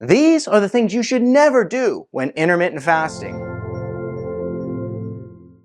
These are the things you should never do when intermittent fasting.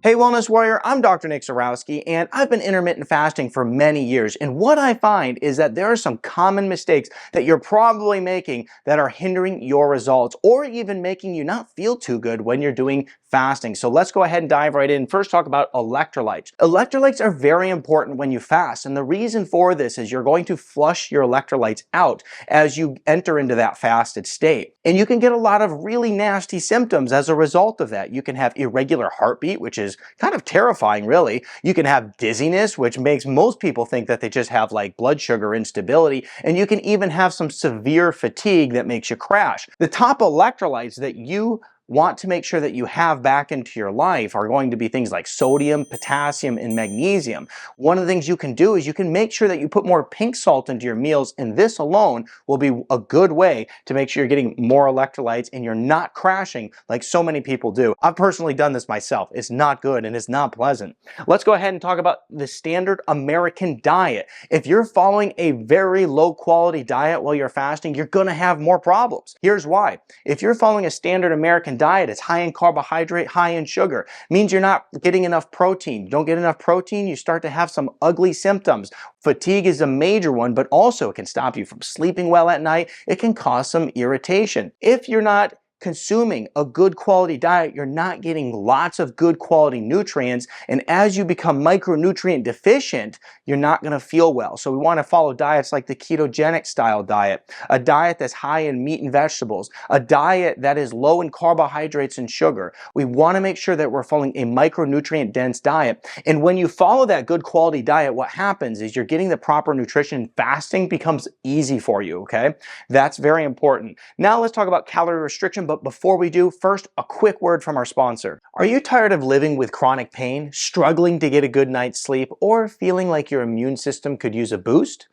Hey Wellness Warrior, I'm Dr. Zyrowski, and I've been intermittent fasting for many years, and what I find is that there are some common mistakes that you're probably making that are hindering your results or even making you not feel too good when you're doing fasting. So let's go ahead and dive right in. First, talk about electrolytes. Electrolytes are very important when you fast, and the reason for this is you're going to flush your electrolytes out as you enter into that fasted state. And you can get a lot of really nasty symptoms as a result of that. You can have irregular heartbeat, which is kind of terrifying, really. You can have dizziness, which makes most people think that they just have like blood sugar instability, and you can even have some severe fatigue that makes you crash. The top electrolytes that you want to make sure that you have back into your life are going to be things like sodium, potassium, and magnesium. One of the things you can do is you can make sure that you put more pink salt into your meals, and this alone will be a good way to make sure you're getting more electrolytes and you're not crashing like so many people do. I've personally done this myself. It's not good and it's not pleasant. Let's go ahead and talk about the standard American diet. If you're following a very low quality diet while you're fasting, you're going to have more problems. Here's why. If you're following a standard American diet, it's high in carbohydrate, high in sugar, means you're not getting enough protein. You don't get enough protein, you start to have some ugly symptoms. Fatigue is a major one, but also it can stop you from sleeping well at night. It can cause some irritation. If you're not consuming a good quality diet, you're not getting lots of good quality nutrients, and as you become micronutrient deficient, you're not going to feel well. So we want to follow diets like the ketogenic style diet, a diet that's high in meat and vegetables, a diet that is low in carbohydrates and sugar. We want to make sure that we're following a micronutrient dense diet, and when you follow that good quality diet, what happens is you're getting the proper nutrition. Fasting becomes easy for you, okay? That's very important. Now let's talk about calorie restriction, but before we do, first, a quick word from our sponsor. Are you tired of living with chronic pain, struggling to get a good night's sleep, or feeling like your immune system could use a boost?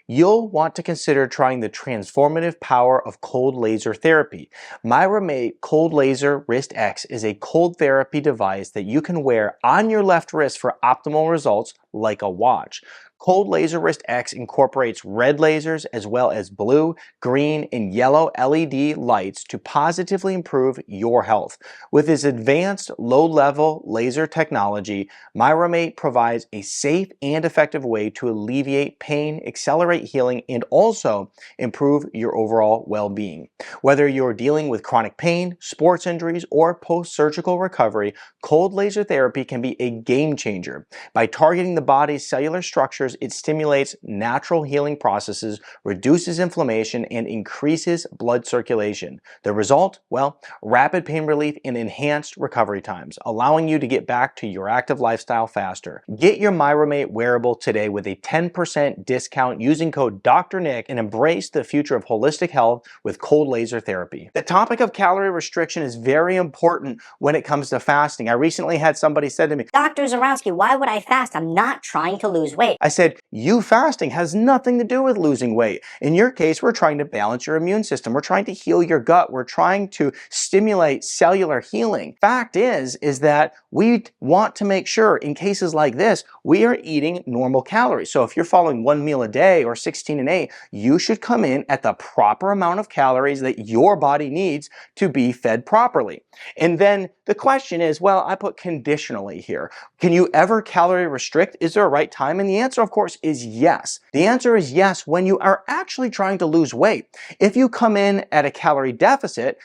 You'll want to consider trying the transformative power of cold laser therapy. MyRoommate Cold Laser Wrist X is a cold therapy device that you can wear on your left wrist for optimal results like a watch. Cold Laser Wrist X incorporates red lasers as well as blue, green, and yellow LED lights to positively improve your health. With its advanced low-level laser technology, MyRoommate provides a safe and effective way to alleviate pain, accelerate healing, and also improve your overall well-being. Whether you're dealing with chronic pain, sports injuries, or post-surgical recovery, cold laser therapy can be a game changer. By targeting the body's cellular structures, it stimulates natural healing processes, reduces inflammation, and increases blood circulation. The result? Well, rapid pain relief and enhanced recovery times, allowing you to get back to your active lifestyle faster. Get your MyRoommate wearable today with a 10% discount using code Dr. Nick and embrace the future of holistic health with cold laser therapy. The topic of calorie restriction is very important when it comes to fasting. I recently had somebody said to me, Dr. Zyrowski, why would I fast? I'm not trying to lose weight. I said, you fasting has nothing to do with losing weight. In your case, we're trying to balance your immune system. We're trying to heal your gut. We're trying to stimulate cellular healing. Fact is that we want to make sure in cases like this, we are eating normal calories. So if you're following 1 meal a day or 16 and 8, you should come in at the proper amount of calories that your body needs to be fed properly. And then the question is, well, I put conditionally here. Can you ever calorie restrict? Is there a right time? And the answer, of course, is yes. The answer is yes when you are actually trying to lose weight. If you come in at a calorie deficit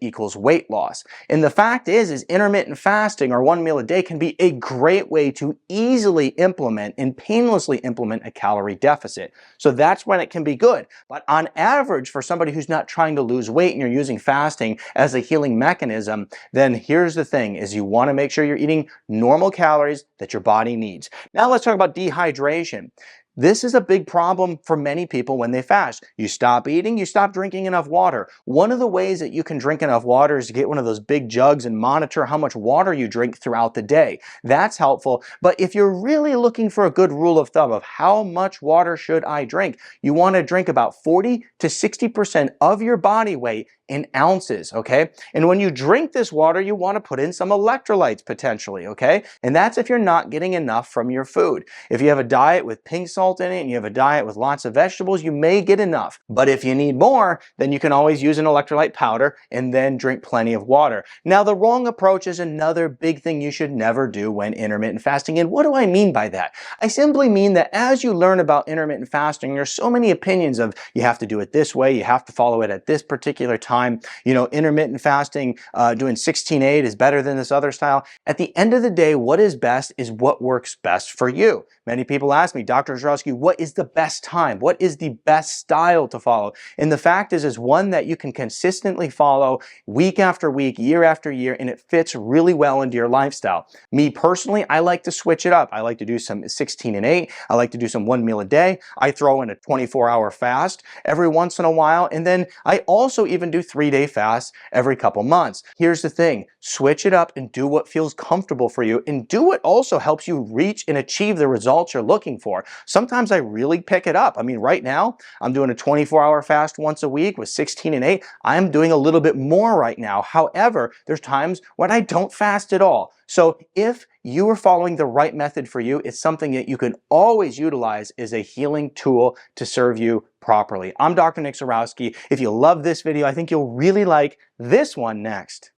equals weight loss. And the fact is intermittent fasting or 1 meal a day can be a great way to easily implement and painlessly implement a calorie deficit. So that's when it can be good. But on average, for somebody who's not trying to lose weight and you're using fasting as a healing mechanism, then here's the thing is you want to make sure you're eating normal calories that your body needs. Now let's talk about dehydration. This is a big problem for many people when they fast. You stop eating, you stop drinking enough water. One of the ways that you can drink enough water is to get one of those big jugs and monitor how much water you drink throughout the day. That's helpful. But if you're really looking for a good rule of thumb of how much water should I drink, you want to drink about 40 to 60% of your body weight in ounces, okay? And when you drink this water, you want to put in some electrolytes potentially, okay? And that's if you're not getting enough from your food. If you have a diet with pink salt, salt in it and you have a diet with lots of vegetables, you may get enough. But if you need more, then you can always use an electrolyte powder and then drink plenty of water. Now, the wrong approach is another big thing you should never do when intermittent fasting. And what do I mean by that? I simply mean that as you learn about intermittent fasting, there's so many opinions of you have to do it this way, you have to follow it at this particular time. You know, intermittent fasting, doing 16-8 is better than this other style. At the end of the day, what is best is what works best for you. Many people ask me, Dr. Zyrowski, what is the best time? What is the best style to follow? And the fact is one that you can consistently follow week after week, year after year, and it fits really well into your lifestyle. Me personally, I like to switch it up. I like to do some 16-8. I like to do some 1 meal a day. I throw in a 24-hour fast every once in a while. And then I also even do 3-day fasts every couple months. Here's the thing, switch it up and do what feels comfortable for you, and do what also helps you reach and achieve the results you're looking for. Sometimes I really pick it up. I mean, right now, I'm doing a 24-hour fast once a week with 16-8. I'm doing a little bit more right now. However, there's times when I don't fast at all. So if you are following the right method for you, it's something that you can always utilize as a healing tool to serve you properly. I'm Dr. Nick Zyrowski. If you love this video, I think you'll really like this one next.